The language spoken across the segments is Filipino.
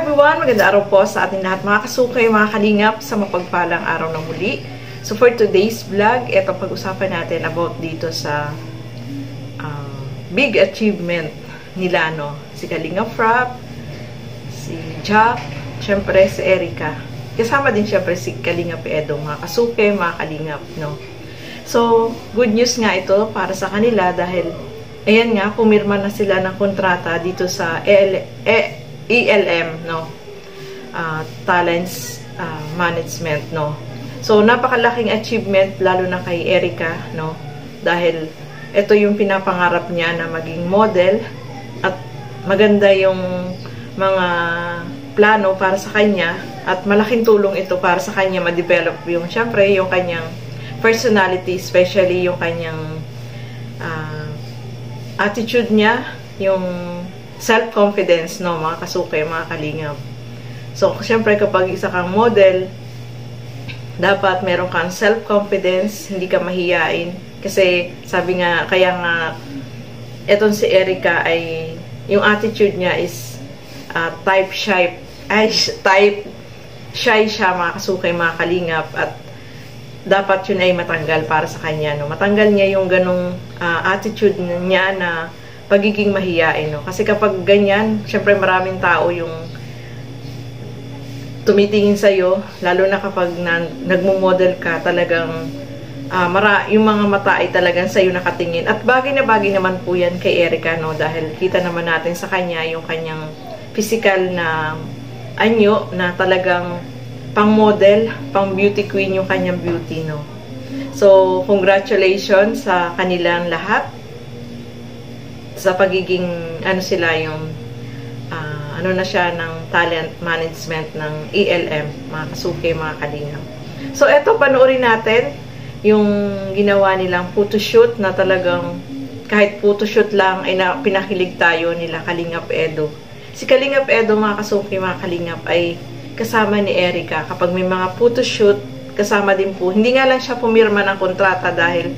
everyone! Magandang araw po sa ating lahat mga kasukay, mga kalingap sa mapagpalang araw na muli. So for today's vlog, ito pag-usapan natin about dito sa big achievement nila, no? Si Kalingap Rap, si Jack, syempre si Erica. Kasama din syempre si Kalingap Edo, mga kasukay, mga kalingap, no? So, good news nga ito para sa kanila dahil ayan nga, pumirma na sila ng kontrata dito sa ELM, no? Talents Management, no? So, napakalaking achievement lalo na kay Erica, no? Dahil ito yung pinapangarap niya na maging model at maganda yung mga plano para sa kanya at malaking tulong ito para sa kanya ma-develop yung, syempre, yung kanyang personality, especially yung kanyang attitude niya, yung self-confidence, no, mga kasukay, mga kalingap. So, syempre, kapag isa kang model, dapat meron kang self-confidence, hindi ka mahiyain. Kasi, sabi nga, kaya nga, etong si Erica ay, yung attitude niya is type shy siya, mga kasukay, mga kalingap, at dapat yun ay matanggal para sa kanya, no. Matanggal niya yung ganong attitude niya na pagiging mahiyain, no? Kasi kapag ganyan, syempre maraming tao yung tumitingin sa'yo, lalo na kapag nagmo-model ka, talagang yung mga mata ay talagang sa'yo nakatingin. At bagay na bagay naman po yan kay Erica, no? Dahil kita naman natin sa kanya yung kanyang physical na anyo na talagang pang-model, pang-beauty queen yung kanyang beauty, no? So, congratulations sa kanilang lahat sa pagiging, sila yung, na siya ng talent management ng ELM, mga kasukay, mga kalingap. So, eto, panoorin natin yung ginawa nilang photoshoot na talagang, kahit photoshoot lang, ay pinakilig tayo nila Kalingap Edo. Si Kalingap Edo, mga kasukay, mga kalingap, ay kasama ni Erica. Kapag may mga photoshoot, kasama din po. Hindi nga lang siya pumirma ng kontrata dahil,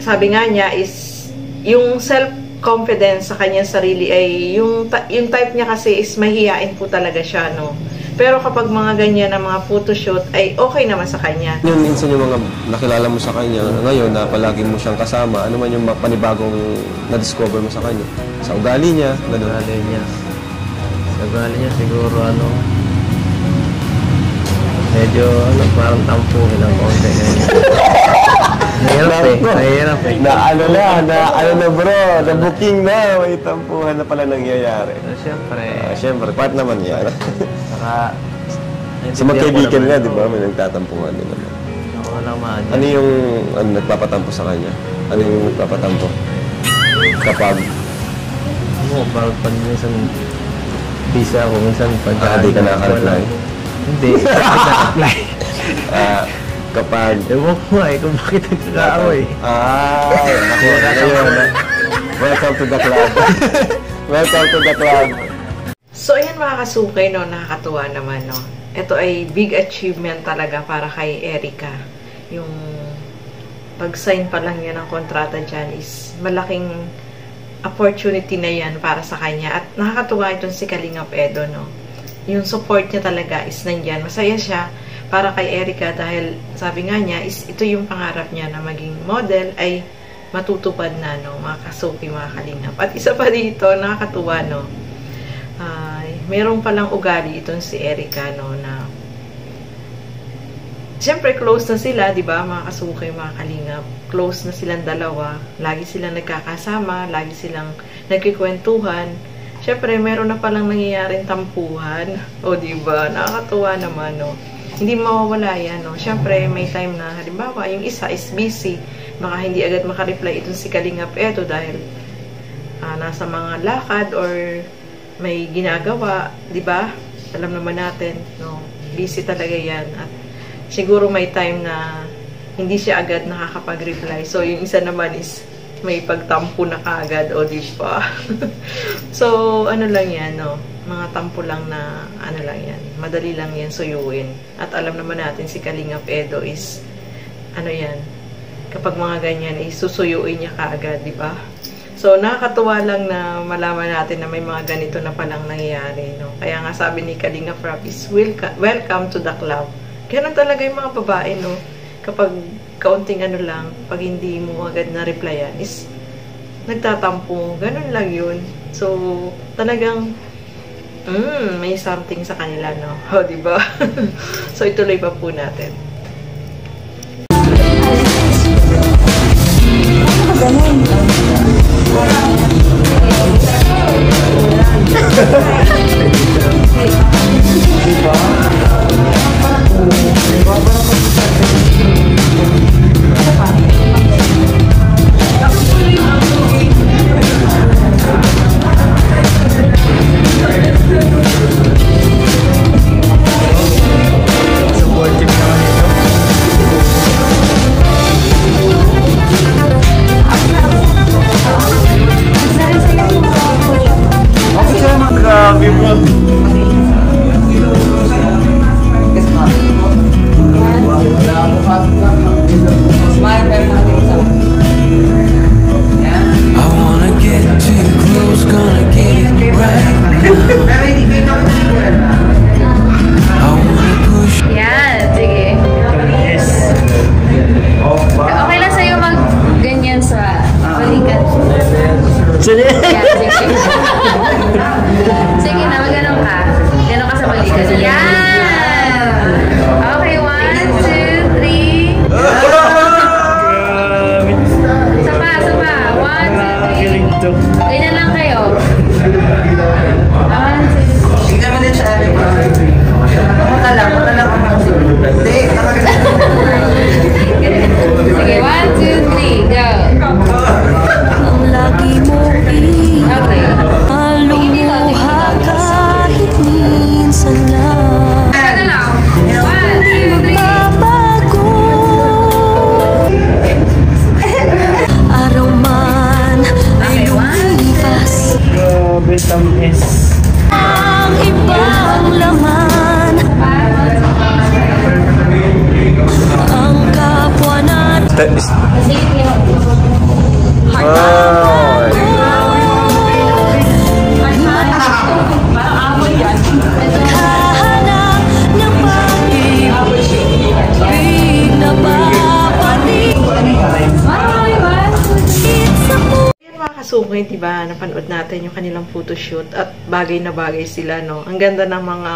sabi nga niya is, yung self-confidence sa kanyang sarili ay, yung type niya kasi is mahihain po talaga siya, no? Pero kapag mga ganyan na mga photoshoot, ay okay naman sa kanya. Yung minsan yung mga nakilala mo sa kanya, ngayon na palagi mo siyang kasama, ano man yung panibagong na-discover mo sa kanya? Sa ugali niya, gano'n. Sa ugali niya, siguro, medyo, parang tampuhin ang konti. Nahirap eh. Na bro, na-booking na, may tampuhan na pala nangyayari. Siyempre, part naman yan. Saka, sa magkaibigan nga, di ba, may nagtatampuhan din naman. Ako naman. Ano yung nagpapatampo sa kanya? Ano yung nagpapatampo? Kapag? Pag minsan, busy ako, minsan pag... Di ka naka-reply? Hindi, naka-reply. Kapag... Ewan ko kung bakit nagkakaaway. Welcome to the club. Welcome to the club. So, ayan mga kasukay, no, nakakatuwa naman, no. Ito ay big achievement talaga para kay Erica. Yung pag-sign pa lang yan ng kontrata dyan is malaking opportunity na yan para sa kanya. At nakakatuwa itong si Kalingap Edo, no. Yung support niya talaga is nandyan. Masaya siya para kay Erica dahil sabi nga niya is ito yung pangarap niya na maging model ay matutupad na, no, mga kasuki, mga kalingap. At isa pa dito, nakakatuwa, no, merong palang ugali itong si Erica, no, na siyempre close na sila, di ba, mga kasuki, mga kalingap. Close na silang dalawa. Lagi silang nagkakasama, lagi silang nagkikwentuhan. Siyempre, meron na palang nangyayaring tampuhan. O, di ba? Nakakatuwa naman, no. Hindi mawawala yan, no. Siyempre, may time na, halimbawa, yung isa is busy. Baka hindi agad makareply itong si Kalingap Edo dahil nasa mga lakad or may ginagawa, di ba? Alam naman natin, no. Busy talaga yan. At siguro may time na hindi siya agad nakakapag-reply. So, yung isa naman is may pagtampo na kaagad, o di ba? So, ano lang yan, no? Mga tampo lang na, lang yan. Madali lang yan suyuin. At alam naman natin si Kalingap Edo is, yan, kapag mga ganyan, susuyuin niya kaagad, di ba? So, nakakatuwa lang na malaman natin na may mga ganito na palang nangyayari, no? Kaya nga sabi ni Kalinga Prab is, welcome to the club. Ganun talaga yung mga babae, no? Kapag kaunting ano lang, pag hindi mo agad na replyan, is nagtatampo. Ganun lang yun. So, talagang, may something sa kanila, no? O, diba? So, ituloy pa po natin. Sige na, magano'n ka. Gano'n ka sa balikan. Yan! Okay, 1, 2, 3. Sapa. 1, 2, 3. Ganyan lang kayo. 1, 2, 3. Tingnan mo din sa akin. Matala ako. Hindi, sige, 1, 2, 3. Go. Lagi mo Okay. Malumuha kahit minsan lang. Ano lang? 1, 2, 3. Babago araw man ay lumipas. Grabe, tamis. Ang ibang laman ang kapwa natin. Kahanap ng pag-ibig na babalik. Yan mga kasungay, diba? Napanood natin yung kanilang photoshoot at bagay na bagay sila, no? Ang ganda ng mga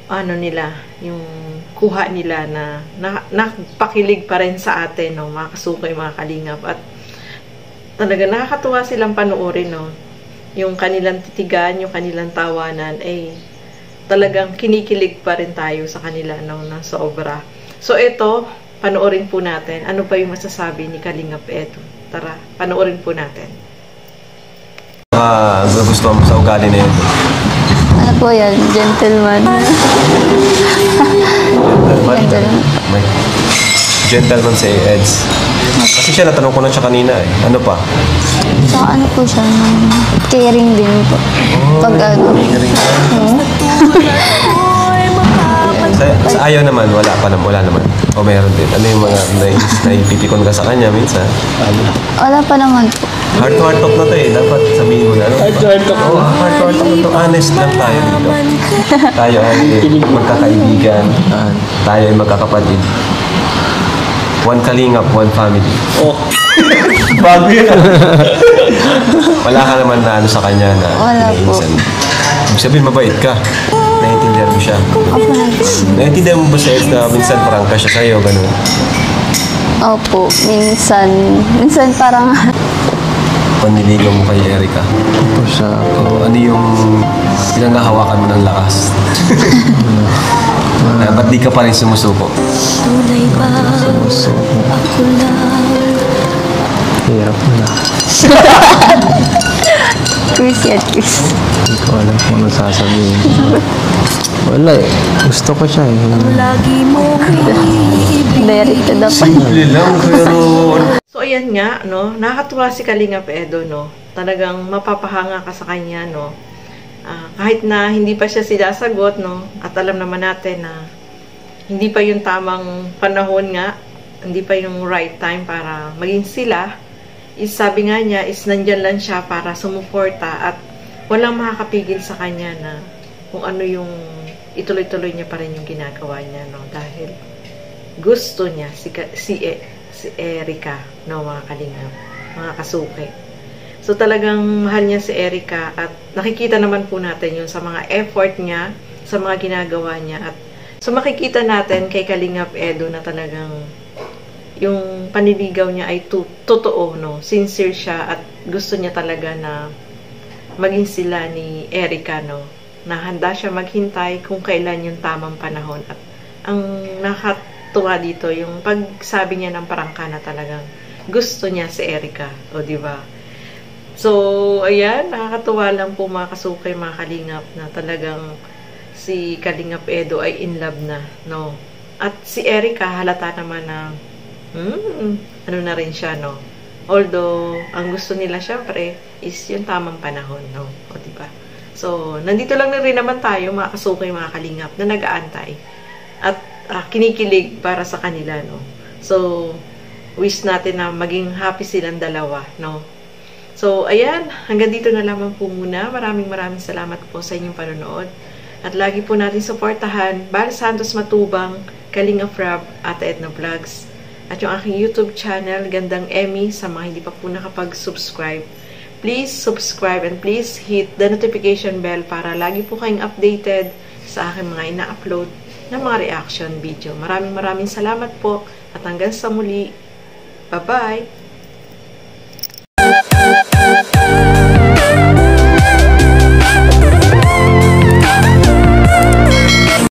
ano nila, yung kuha nila na napakilig pa rin sa atin, no? Mga kasungay, mga kalingap. At talaga nakakatuwa silang panoorin, no? Yung kanilang titigan, yung kanilang tawanan, talagang kinikilig pa rin tayo sa kanila, no? Na sobra. So, ito, panoorin po natin. Ano pa yung masasabi ni Kalingap Edo? Tara, panoorin po natin. Gusto mo sa ugali na ito? Ano po yan? Gentleman. Gentleman si Eds. Kasi siya natanong ko na siya kanina eh. Ano pa? Saka ano po siya? Caring din po. Pag ano. Sa ayaw naman, wala naman. O meron din. Ano yung mga naipipikon ka sa kanya minsan? Wala pa naman po. Heart to heart talk na to eh. Dapat sabihin mo na. Heart to heart talk. Oo, heart to heart talk na to. Honest lang tayo dito. Tayo ay magkakaibigan. Tayo ay magkakapatid. One kalingap, one family. Oh. Bago yun. Wala ka naman na ano sa kanya na Wala po. Ibig sabihin, mabait ka. Naiintindihan mo siya. Naiintindihan mo ba sa Eds na minsan parang ka siya sa'yo, gano'n? Opo, minsan. Minsan parang Paniligaw mo kay Erica. Ito siya. Ano yung pinangahawakan mo ng lakas? Ba't di ka pa rin sumusuko? Tunay ba ako lang? Hirap na. quiz yan, quiz. Hindi ko alam kung ano sasabihin. Wala eh. Gusto ko siya eh. Lagi mo iibig. Direct to the point. Simple lang, pero... So, ayan nga, no? Nakakatuwa si Kalingap Edo, no? Talagang mapapahanga ka sa kanya, no? Kahit na hindi pa siya sinasagot, no? At alam naman natin na hindi pa yung tamang panahon nga, hindi pa yung right time para maging sila, sabi nga niya, is nandyan lang siya para sumuporta at walang makakapigil sa kanya na kung ano yung ituloy-tuloy niya pa rin yung ginagawa niya, no? Dahil gusto niya si Erica, no, mga kalingap, mga kasuke. So talagang mahal niya si Erica at nakikita naman po natin yun sa mga effort niya, sa mga ginagawa niya. At so makikita natin kay Kalingap Edo na talagang yung paniligaw niya ay totoo, no? Sincere siya at gusto niya talaga na maging sila ni Erica, no? Na handa siya maghintay kung kailan yung tamang panahon. At ang nakatuwa dito, yung pagsabi niya ng prangka na talagang gusto niya si Erica, o diba? So, ayan, nakakatuwa lang po mga kasukay, mga kalingap, na talagang si Kalingap Edo ay in love na, no? At si Erica, halata naman na ano na rin siya, no? Although, ang gusto nila syempre is yung tamang panahon, no? O, diba? So, nandito lang na rin naman tayo, mga kasukay, mga kalingap, na nag-aantay. At kinikilig para sa kanila, no? So, wish natin na maging happy silang dalawa, no? So, ayan, hanggang dito na lamang po muna. Maraming salamat po sa inyong panonood. At lagi po natin suportahan Bal Santos Matubang, Kalingap Rab, Ate Edna Vlogs, at yung aking YouTube channel, Gandang Emmy, sa mga hindi pa po nakapag-subscribe. Please subscribe and please hit the notification bell para lagi po kayong updated sa aking mga ina-upload na mga reaction video. Maraming salamat po at hanggang sa muli. Bye-bye!